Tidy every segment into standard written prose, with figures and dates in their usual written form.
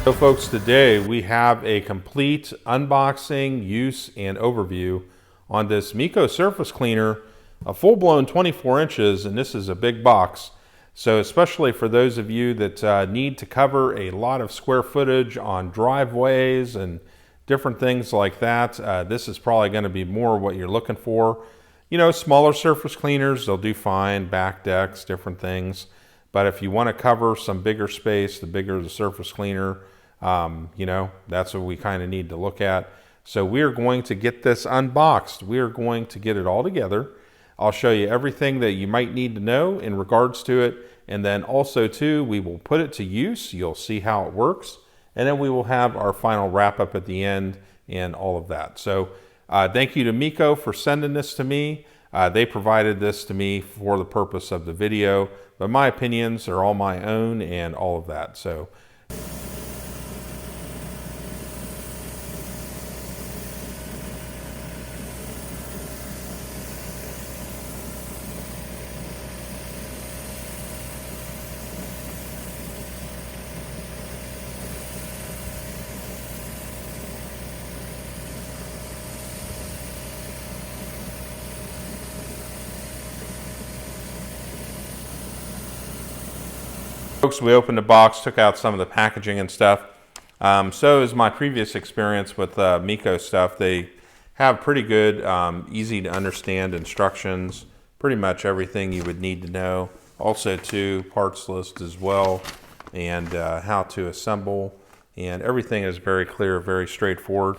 So folks, today we have a complete unboxing, use, and overview on this MEKOH surface cleaner, a full-blown 24 inches, and this is a big box. So especially for those of you that need to cover a lot of square footage on driveways and different things like that, this is probably going to be more what you're looking for. You know, smaller surface cleaners, they'll do fine, back decks, different things. But if you want to cover some bigger space, the bigger the surface cleaner, you know, that's what we kind of need to look at. So we are going to get this unboxed. We are going to get it all together. I'll show you everything that you might need to know in regards to it. And then also too, we will put it to use. You'll see how it works. And then we will have our final wrap up at the end and all of that. So thank you to MEKOH for sending this to me. They provided this to me for the purpose of the video, but my opinions are all my own and all of that. So folks, we opened the box, took out some of the packaging and stuff. So is my previous experience with MEKOH stuff. They have pretty good, easy to understand instructions, pretty much everything you would need to know. Also too, parts list as well, and how to assemble, and everything is very clear, very straightforward.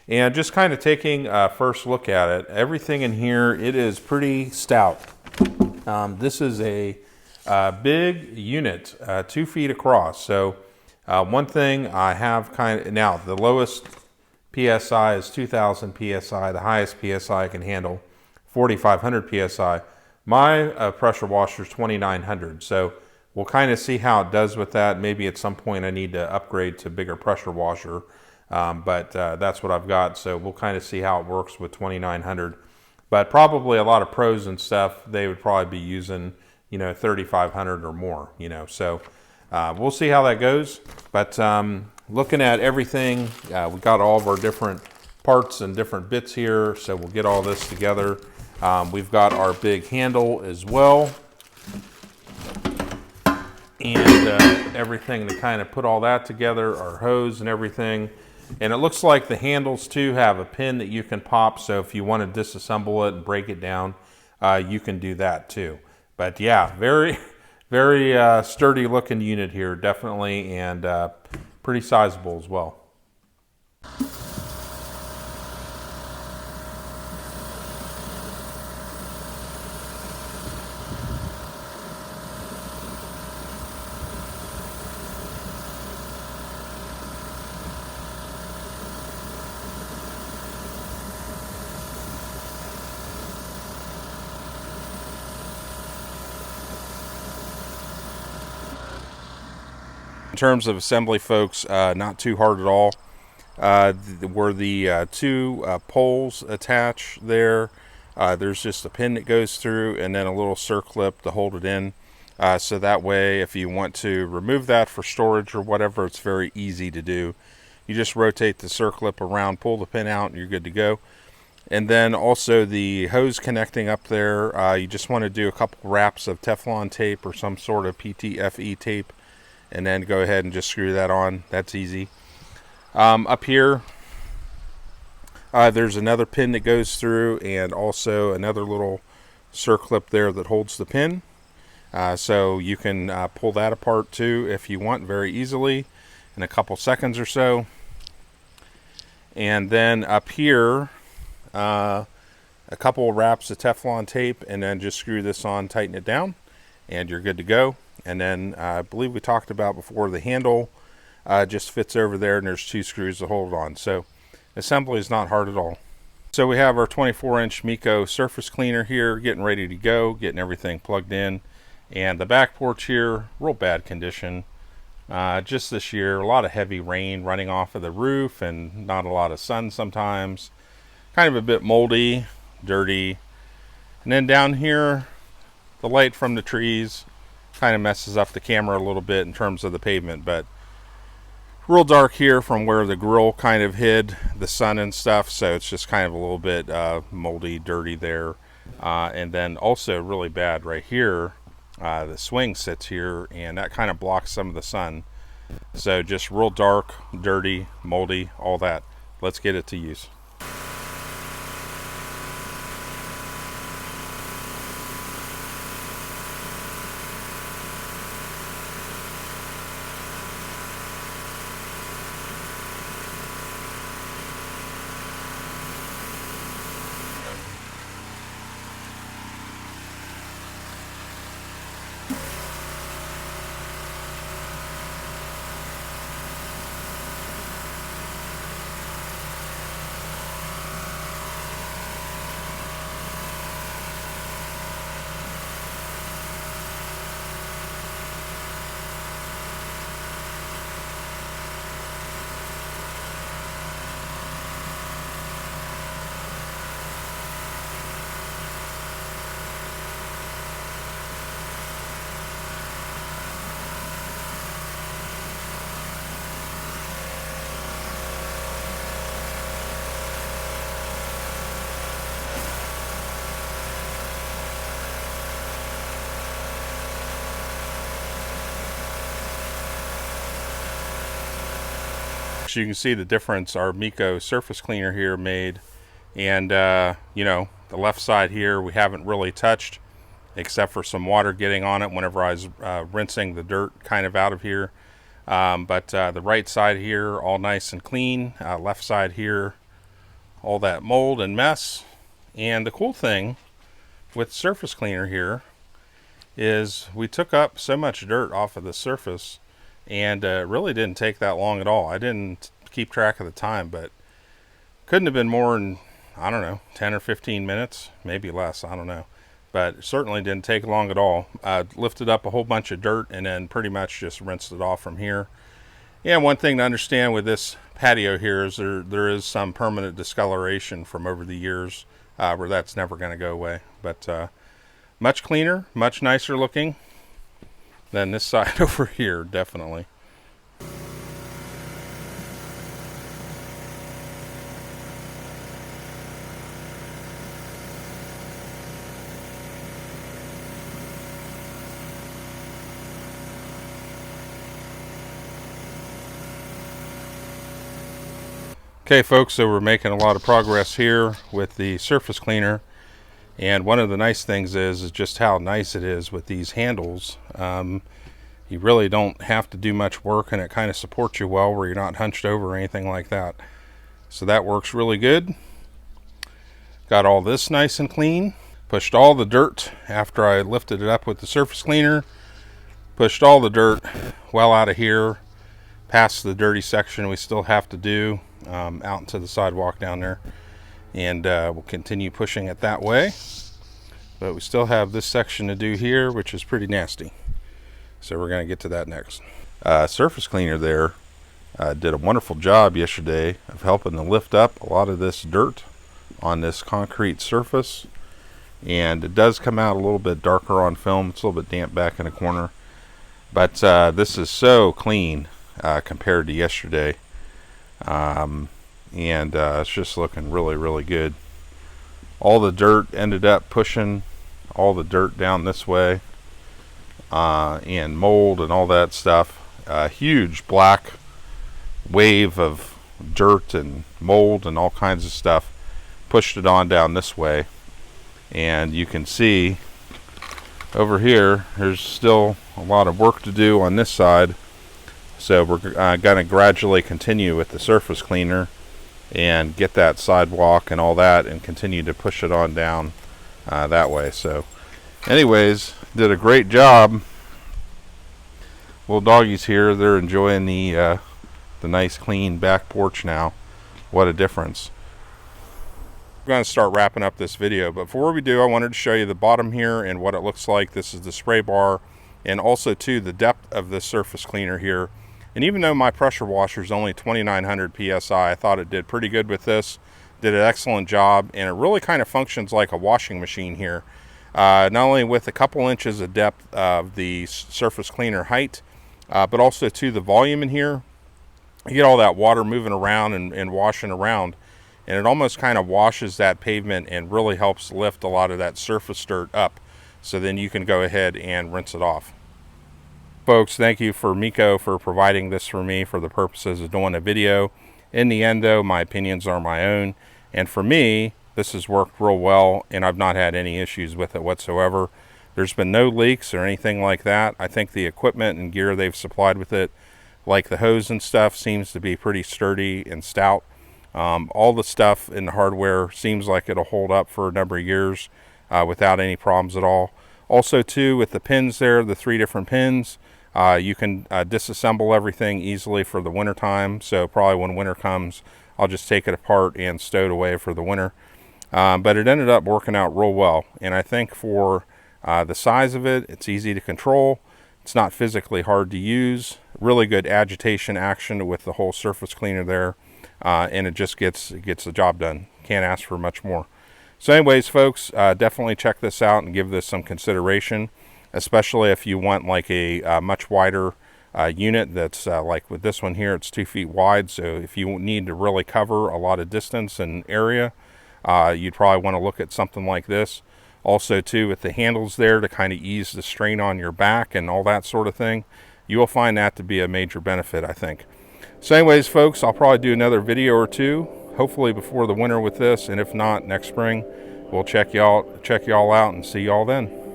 And just kind of taking a first look at it, everything in here, it is pretty stout. This is a big unit, 2 feet across. So one thing I have now the lowest PSI is 2000 PSI. The highest PSI I can handle 4500 PSI. My pressure washer is 2900. So we'll kind of see how it does with that. Maybe at some point I need to upgrade to bigger pressure washer. But that's what I've got. So we'll kind of see how it works with 2900. But probably a lot of pros and stuff, they would probably be using, you know, 3,500 or more, you know, so we'll see how that goes. But looking at everything, we got all of our different parts and different bits here, so we'll get all this together. We've got our big handle as well, and everything to kind of put all that together, our hose and everything. And it looks like the handles too have a pin that you can pop, so if you want to disassemble it and break it down, you can do that too. But yeah, very, very sturdy looking unit here, definitely, and pretty sizable as well. In terms of assembly, folks, not too hard at all. Where the two poles attach there, there's just a pin that goes through and then a little circlip to hold it in. So that way, if you want to remove that for storage or whatever, it's very easy to do. You just rotate the circlip around, pull the pin out, and you're good to go. And then also the hose connecting up there, you just want to do a couple wraps of Teflon tape or some sort of PTFE tape, and then go ahead and just screw that on. That's easy. Up here, there's another pin that goes through, and also another little circlip there that holds the pin. So you can pull that apart too if you want, very easily in a couple seconds or so. And then up here, a couple of wraps of Teflon tape, and then just screw this on, tighten it down, and you're good to go. And then I believe we talked about before, the handle just fits over there, and there's 2 screws to hold it on. So assembly is not hard at all. So we have our 24-inch MEKOH surface cleaner here, getting ready to go, getting everything plugged in. And the back porch here, real bad condition. Just this year, a lot of heavy rain running off of the roof and not a lot of sun sometimes. Kind of a bit moldy, dirty. And then down here, the light from the trees kind of messes up the camera a little bit in terms of the pavement, but real dark here from where the grill kind of hid the sun and stuff, so it's just kind of a little bit moldy, dirty there. And then also really bad right here, the swing sits here, and that kind of blocks some of the sun. So just real dark, dirty, moldy, all that. Let's get it to use. So you can see the difference our MEKOH surface cleaner here made, and you know, the left side here we haven't really touched except for some water getting on it whenever I was rinsing the dirt kind of out of here, but the right side here all nice and clean, left side here all that mold and mess. And the cool thing with surface cleaner here is we took up so much dirt off of the surface, and it really didn't take that long at all. I didn't keep track of the time, but couldn't have been more than, I don't know, 10 or 15 minutes, maybe less, I don't know. But it certainly didn't take long at all. I lifted up a whole bunch of dirt and then pretty much just rinsed it off from here. And one thing to understand with this patio here is there is some permanent discoloration from over the years, where that's never going to go away. But much cleaner, much nicer looking than this side over here, definitely. Okay folks, so we're making a lot of progress here with the surface cleaner. And one of the nice things is just how nice it is with these handles. You really don't have to do much work, and it kind of supports you well where you're not hunched over or anything like that. So that works really good. Got all this nice and clean. Pushed all the dirt after I lifted it up with the surface cleaner. Pushed all the dirt well out of here, past the dirty section we still have to do, out into the sidewalk down there. And we'll continue pushing it that way, but we still have this section to do here, which is pretty nasty, so we're going to get to that next. Surface cleaner there did a wonderful job yesterday of helping to lift up a lot of this dirt on this concrete surface, and it does come out a little bit darker on film. It's a little bit damp back in the corner, but this is so clean compared to yesterday. And it's just looking really good. All the dirt ended up pushing all the dirt down this way, and mold and all that stuff. A huge black wave of dirt and mold and all kinds of stuff pushed it on down this way. And you can see over here there's still a lot of work to do on this side, so we're going to gradually continue with the surface cleaner and get that sidewalk and all that and continue to push it on down that way. So anyways, did a great job. Little doggies here, they're enjoying the nice clean back porch now. What a difference. We're going to start wrapping up this video, but before we do, I wanted to show you the bottom here and what it looks like. This is the spray bar, and also too the depth of the surface cleaner here. And even though my pressure washer is only 2,900 psi, I thought it did pretty good with this. Did an excellent job, and it really kind of functions like a washing machine here. Not only with a couple inches of depth of the surface cleaner height, but also to the volume in here. you get all that water moving around and washing around, and it almost kind of washes that pavement and really helps lift a lot of that surface dirt up. So then you can go ahead and rinse it off. Folks, thank you for MEKOH for providing this for me for the purposes of doing a video. In the end though, my opinions are my own, and for me, this has worked real well and I've not had any issues with it whatsoever. There's been no leaks or anything like that. I think the equipment and gear they've supplied with it, like the hose and stuff, seems to be pretty sturdy and stout. All the stuff in the hardware seems like it'll hold up for a number of years without any problems at all. Also too, with the pins there, the 3 different pins, you can disassemble everything easily for the winter time. So probably when winter comes, I'll just take it apart and stow it away for the winter. But it ended up working out real well. And I think for the size of it, it's easy to control. It's not physically hard to use. Really good agitation action with the whole surface cleaner there. And it just gets the job done. Can't ask for much more. So anyways, folks, definitely check this out and give this some consideration, especially if you want like a much wider unit that's like with this one here, it's 2 feet wide. So if you need to really cover a lot of distance and area, you'd probably want to look at something like this. Also too, with the handles there to kind of ease the strain on your back and all that sort of thing, you will find that to be a major benefit, I think. So anyways, folks, I'll probably do another video or two, hopefully before the winter with this, and if not, next spring. We'll check y'all out and see y'all then.